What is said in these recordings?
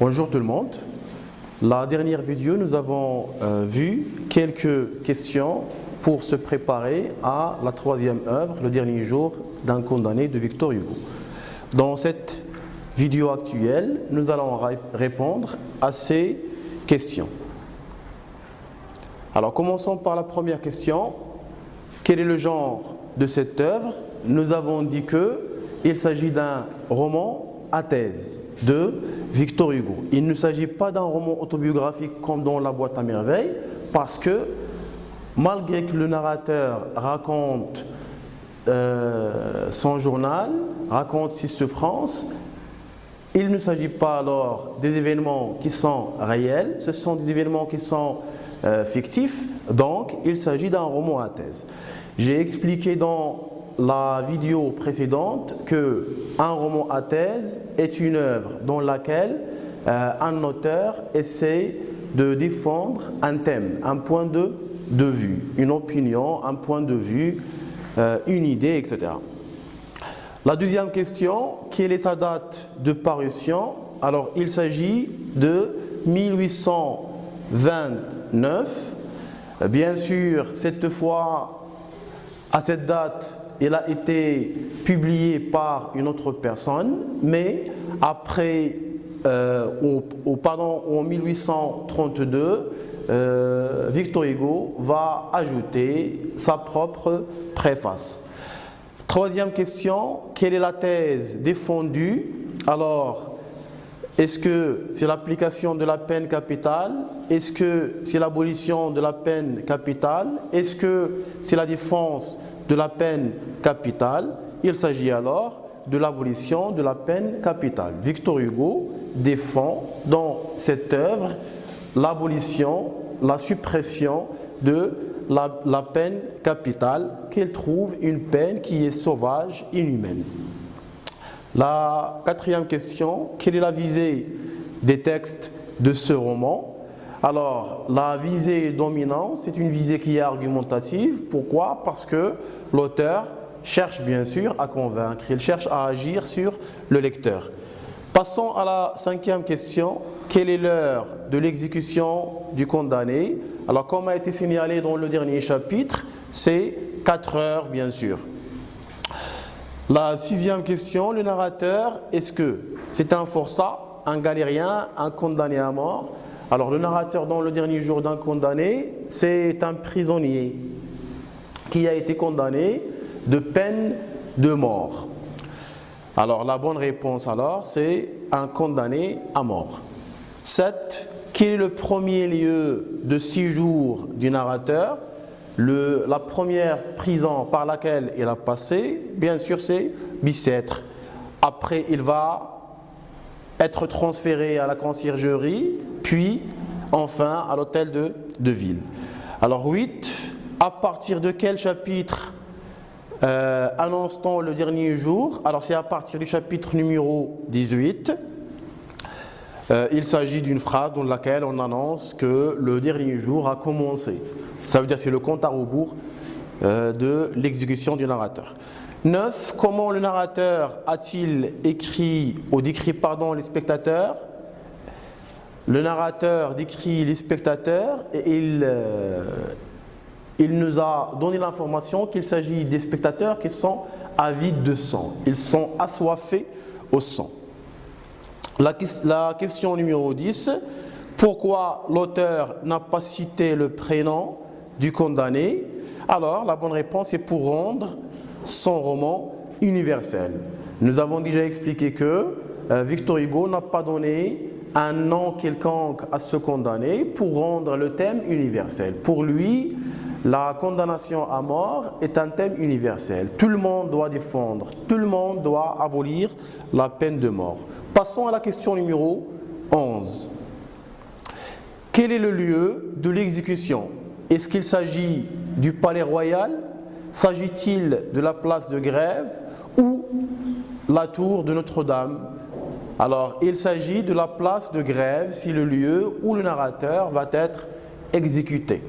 Bonjour tout le monde. La dernière vidéo, nous avons vu quelques questions pour se préparer à la troisième œuvre, Le dernier jour d'un condamné de Victor Hugo. Dans cette vidéo actuelle, nous allons répondre à ces questions. Alors commençons par la première question. Quel est le genre de cette œuvre? Nous avons dit qu'il s'agit d'un roman à thèse de Victor Hugo. Il ne s'agit pas d'un roman autobiographique comme dans La boîte à merveilles, parce que malgré que le narrateur raconte son journal, raconte ses souffrances, il ne s'agit pas alors des événements qui sont réels, ce sont des événements qui sont fictifs, donc il s'agit d'un roman à thèse. J'ai expliqué dans la vidéo précédente qu'un roman à thèse est une œuvre dans laquelle un auteur essaie de défendre un thème, un point de vue, une opinion, un point de vue, une idée, etc. La deuxième question, quelle est sa date de parution? Alors il s'agit de 1829. Bien sûr, cette fois, à cette date, il a été publié par une autre personne, mais après, en 1832, Victor Hugo va ajouter sa propre préface. Troisième question, quelle est la thèse défendue? Alors, est-ce que c'est l'application de la peine capitale? Est-ce que c'est l'abolition de la peine capitale? Est-ce que c'est la défense de la peine capitale? Il s'agit alors de l'abolition de la peine capitale. Victor Hugo défend dans cette œuvre l'abolition, la suppression de la peine capitale, qu'il trouve une peine qui est sauvage, inhumaine. La quatrième question, quelle est la visée des textes de ce roman? Alors, la visée dominante, c'est une visée qui est argumentative. Pourquoi? Parce que l'auteur cherche bien sûr à convaincre, il cherche à agir sur le lecteur. Passons à la cinquième question, quelle est l'heure de l'exécution du condamné? Alors, comme a été signalé dans le dernier chapitre, c'est 4 heures bien sûr. La sixième question, le narrateur, est-ce que c'est un forçat, un galérien, un condamné à mort? Alors le narrateur dans Le dernier jour d'un condamné, c'est un prisonnier qui a été condamné de peine de mort. Alors la bonne réponse alors, c'est un condamné à mort. 7. Quel est le premier lieu de séjour du narrateur? La première prison par laquelle il a passé, bien sûr, c'est Bicêtre. Après, il va être transféré à la conciergerie, puis enfin à l'hôtel de ville. Alors 8, à partir de quel chapitre annonce-t-on le dernier jour? Alors c'est à partir du chapitre numéro 18. Il s'agit d'une phrase dans laquelle on annonce que le dernier jour a commencé. Ça veut dire que c'est le compte à rebours de l'exécution du narrateur. 9. Comment le narrateur a-t-il écrit ou décrit les spectateurs? Le narrateur décrit les spectateurs et il nous a donné l'information qu'il s'agit des spectateurs qui sont avides de sang. Ils sont assoiffés au sang. La question numéro 10. Pourquoi l'auteur n'a pas cité le prénom du condamné? Alors, la bonne réponse est pour rendre son roman universel. Nous avons déjà expliqué que Victor Hugo n'a pas donné un nom quelconque à ce condamné pour rendre le thème universel. Pour lui, la condamnation à mort est un thème universel. Tout le monde doit défendre, tout le monde doit abolir la peine de mort. Passons à la question numéro 11. Quel est le lieu de l'exécution? Est-ce qu'il s'agit du palais royal? S'agit-il de la place de Grève ou la tour de Notre-Dame? Alors, il s'agit de la place de Grève, c'est le lieu où le narrateur va être exécuté.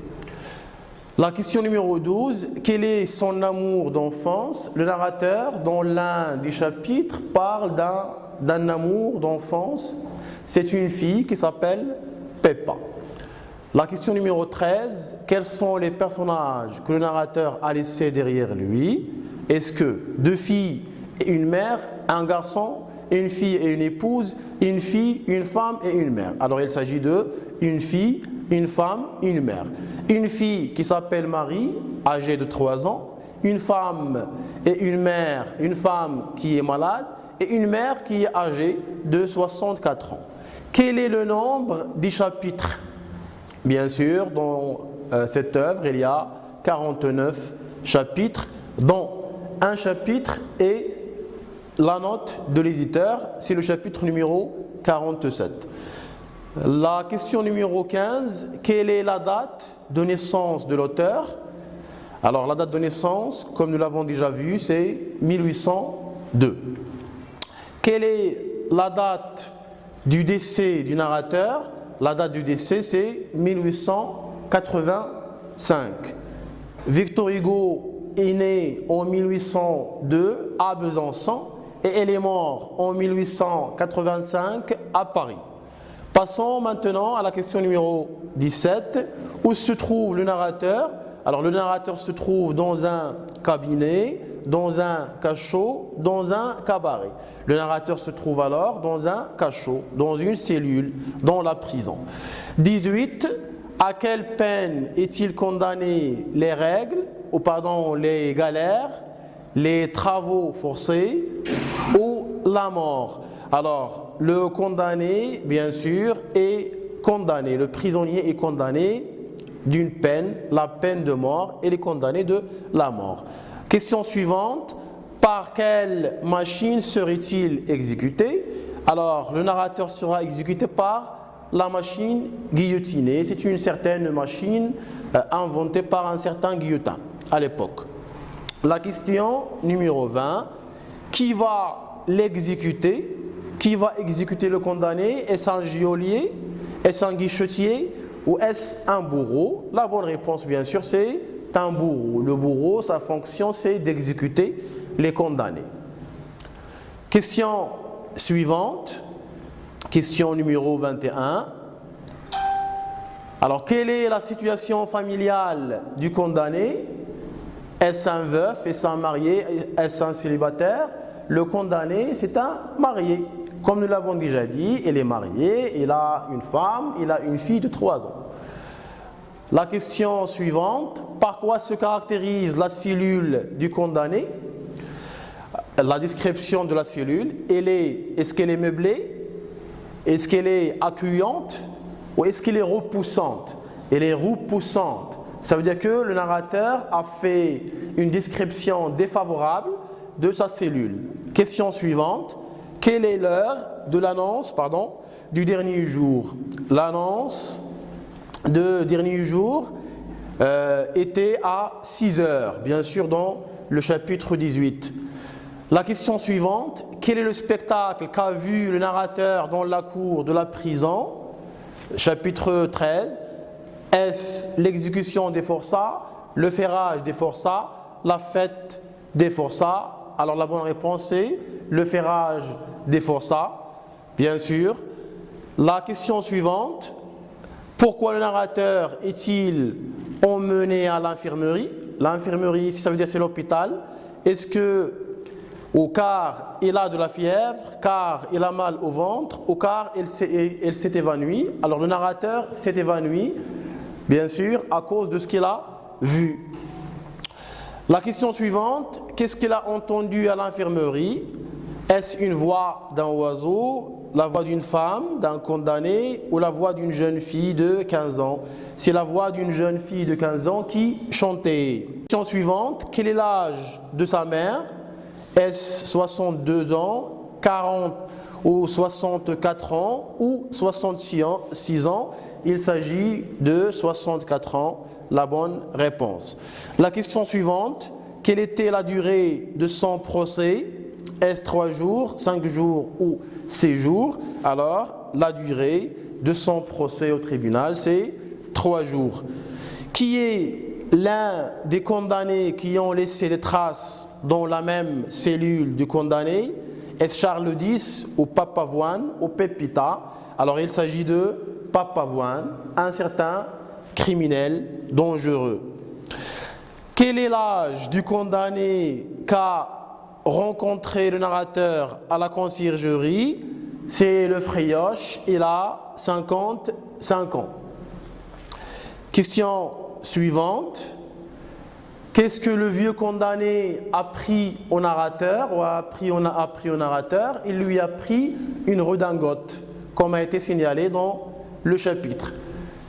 La question numéro 12, quel est son amour d'enfance? Le narrateur, dans l'un des chapitres, parle d'un amour d'enfance c'est une fille qui s'appelle Peppa. La question numéro 13, quels sont les personnages que le narrateur a laissés derrière lui? Est-ce que deux filles et une mère, un garçon, une fille et une épouse, une fille, une femme et une mère? Alors il s'agit de une fille, une femme, une mère. Une fille qui s'appelle Marie, âgée de 3 ans, une femme et une mère, une femme qui est malade et une mère qui est âgée de 64 ans. Quel est le nombre des chapitres? Bien sûr, dans cette œuvre, il y a 49 chapitres, dont un chapitre est la note de l'éditeur, c'est le chapitre numéro 47. La question numéro 15, quelle est la date de naissance de l'auteur? Alors la date de naissance, comme nous l'avons déjà vu, c'est 1802. Quelle est la date du décès du narrateur? La date du décès, c'est 1885. Victor Hugo est né en 1802 à Besançon et elle est morte en 1885 à Paris. Passons maintenant à la question numéro 17. Où se trouve le narrateur? Alors le narrateur se trouve dans un cabinet, dans un cachot, dans un cabaret. Le narrateur se trouve alors dans un cachot, dans une cellule, dans la prison. 18. À quelle peine est-il condamné? Les règles, ou pardon, les galères, les travaux forcés ou la mort? Alors, le condamné, bien sûr, est condamné. Le prisonnier est condamné d'une peine, la peine de mort, et il est condamné de la mort. Question suivante, par quelle machine serait-il exécuté? Alors, le narrateur sera exécuté par la machine guillotinée. C'est une certaine machine inventée par un certain Guillotin à l'époque. La question numéro 20, qui va l'exécuter? Qui va exécuter le condamné? Est-ce un geôlier? Est-ce un guichetier? Ou est-ce un bourreau? La bonne réponse, bien sûr, c'est un bourreau. Le bourreau, sa fonction, c'est d'exécuter les condamnés. Question suivante, question numéro 21. Alors, quelle est la situation familiale du condamné? Est-ce un veuf? Est-ce un marié? Est-ce un célibataire? Le condamné, c'est un marié. Comme nous l'avons déjà dit, il est marié, il a une femme, il a une fille de 3 ans. La question suivante, par quoi se caractérise la cellule du condamné? La description de la cellule, est-ce qu'elle est meublée? Est-ce qu'elle est accueillante? Ou est-ce qu'elle est repoussante? Elle est repoussante. Ça veut dire que le narrateur a fait une description défavorable de sa cellule. Question suivante, quelle est l'heure de l'annonce du dernier jour? L'annonce de dernier jour était à 6 heures, bien sûr dans le chapitre 18. La question suivante, quel est le spectacle qu'a vu le narrateur dans la cour de la prison? Chapitre 13. Est-ce l'exécution des forçats, le ferrage des forçats, la fête des forçats? Alors la bonne réponse est le ferrage des forçats, bien sûr. La question suivante, pourquoi le narrateur est-il emmené à l'infirmerie? L'infirmerie, ça veut dire c'est l'hôpital. Est-ce que car il a de la fièvre, car il a mal au ventre, ou car il s'est évanoui? Alors le narrateur s'est évanoui, bien sûr, à cause de ce qu'il a vu. La question suivante, qu'est-ce qu'il a entendu à l'infirmerie? Est-ce une voix d'un oiseau, la voix d'une femme, d'un condamné, ou la voix d'une jeune fille de 15 ans? C'est la voix d'une jeune fille de 15 ans qui chantait. Question suivante, quel est l'âge de sa mère? Est-ce 62 ans, 40 ou 64 ans ou 66 ans? Il s'agit de 64 ans, la bonne réponse. La question suivante, quelle était la durée de son procès? Est-ce 3 jours, 5 jours ou 6 jours? Alors, la durée de son procès au tribunal, c'est 3 jours. Qui est l'un des condamnés qui ont laissé des traces dans la même cellule du condamné? Est-ce Charles X ou Papavoine ou Pépita? Alors il s'agit de Papavoine, un certain criminel dangereux. Quel est l'âge du condamné qu'a rencontré le narrateur à la conciergerie? C'est le Frioche, il a 55 ans. Question suivante. Qu'est-ce que le vieux condamné a pris au narrateur ou a appris au narrateur? Il lui a pris une redingote, comme a été signalé dans le chapitre.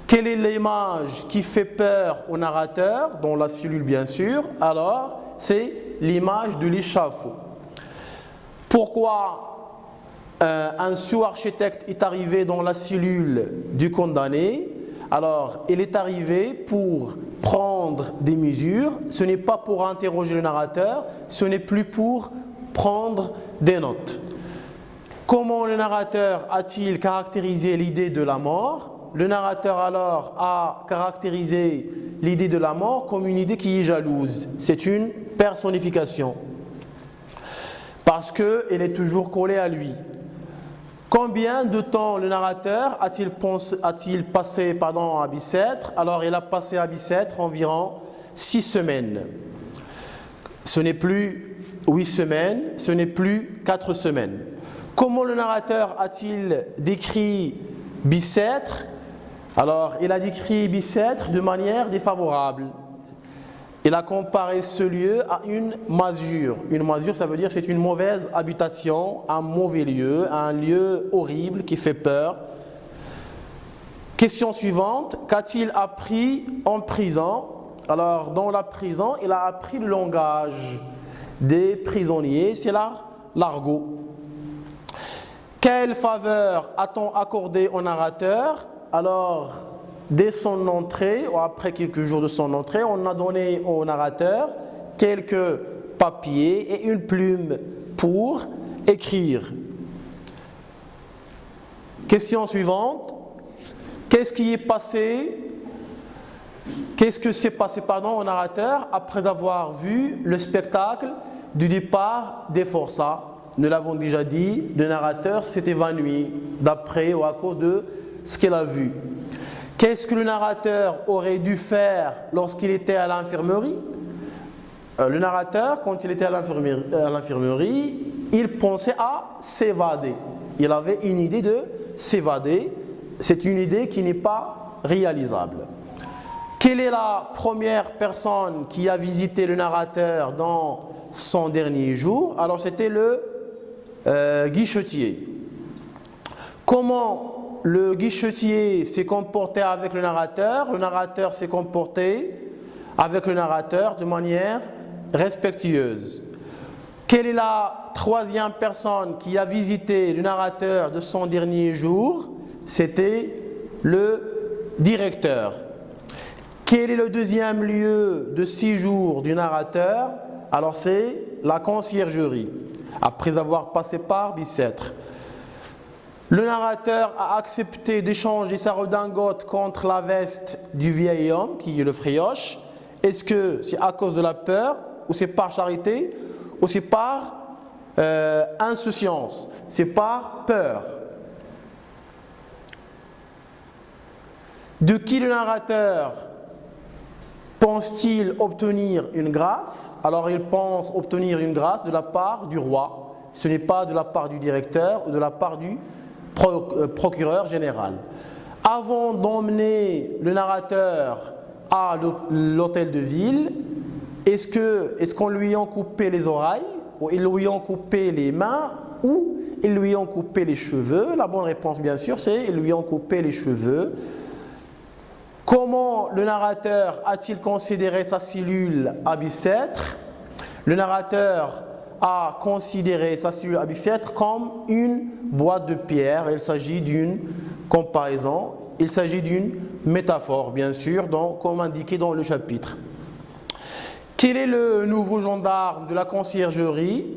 Quelle est l'image qui fait peur au narrateur, dans la cellule bien sûr? Alors, c'est l'image de l'échafaud. Pourquoi un sous-architecte est arrivé dans la cellule du condamné? Alors, il est arrivé pour prendre des mesures, ce n'est pas pour interroger le narrateur, ce n'est plus pour prendre des notes. Comment le narrateur a-t-il caractérisé l'idée de la mort? Le narrateur alors a caractérisé l'idée de la mort comme une idée qui est jalouse. C'est une personnification. Parce qu'elle est toujours collée à lui. Combien de temps le narrateur a-t-il passé à Bicêtre? Alors il a passé à Bicêtre environ 6 semaines. Ce n'est plus 8 semaines, ce n'est plus 4 semaines. Comment le narrateur a-t-il décrit Bicêtre? Alors il a décrit Bicêtre de manière défavorable. Il a comparé ce lieu à une masure. Une masure, ça veut dire c'est une mauvaise habitation, un mauvais lieu, un lieu horrible qui fait peur. Question suivante, qu'a-t-il appris en prison? Alors, dans la prison, il a appris le langage des prisonniers, c'est l'argot. Quelle faveur a-t-on accordé au narrateur? Alors, dès son entrée, ou après quelques jours de son entrée, on a donné au narrateur quelques papiers et une plume pour écrire. Question suivante. Qu'est-ce que s'est passé au narrateur après avoir vu le spectacle du départ des forçats? Nous l'avons déjà dit, le narrateur s'est évanoui d'après ou à cause de ce qu'il a vu. Qu'est-ce que le narrateur aurait dû faire lorsqu'il était à l'infirmerie? Le narrateur, quand il était à l'infirmerie, il pensait à s'évader. Il avait une idée de s'évader. C'est une idée qui n'est pas réalisable. Quelle est la première personne qui a visité le narrateur dans son dernier jour? Alors c'était le guichetier. Comment le guichetier s'est comporté avec le narrateur s'est comporté avec le narrateur de manière respectueuse. Quelle est la troisième personne qui a visité le narrateur de son dernier jour? C'était le directeur. Quel est le deuxième lieu de séjour du narrateur? Alors c'est la conciergerie, après avoir passé par Bicêtre. Le narrateur a accepté d'échanger sa redingote contre la veste du vieil homme, qui est le Frioche. Est-ce que c'est à cause de la peur, ou c'est par charité, ou c'est par insouciance? C'est par peur. De qui le narrateur pense-t-il obtenir une grâce? Alors il pense obtenir une grâce de la part du roi. Ce n'est pas de la part du directeur ou de la part du procureur général. Avant d'emmener le narrateur à l'hôtel de ville, est-ce qu'on lui a coupé les oreilles, ou ils lui ont coupé les mains, ou ils lui ont coupé les cheveux? La bonne réponse bien sûr c'est ils lui ont coupé les cheveux. Comment le narrateur a-t-il considéré sa cellule à Bicêtre? Le narrateur a considéré sa cellule à Bicêtre comme une boîte de pierre. Il s'agit d'une comparaison, il s'agit d'une métaphore bien sûr, comme indiqué dans le chapitre. Quel est le nouveau gendarme de la conciergerie?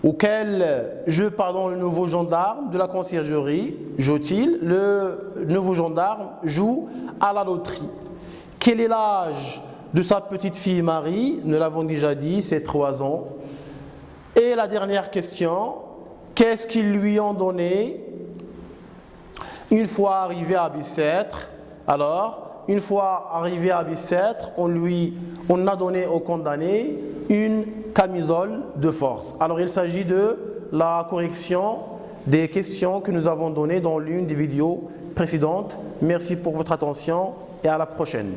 Ou quel jeu, le nouveau gendarme de la conciergerie joue-t-il? Le nouveau gendarme joue à la loterie. Quel est l'âge de sa petite fille Marie? Nous l'avons déjà dit, c'est 3 ans. Et la dernière question, qu'est-ce qu'ils lui ont donné? Une fois arrivé à Bicêtre, alors, une fois arrivé à Bicêtre, on a donné au condamné une camisole de force. Alors, il s'agit de la correction des questions que nous avons données dans l'une des vidéos précédentes. Merci pour votre attention et à la prochaine.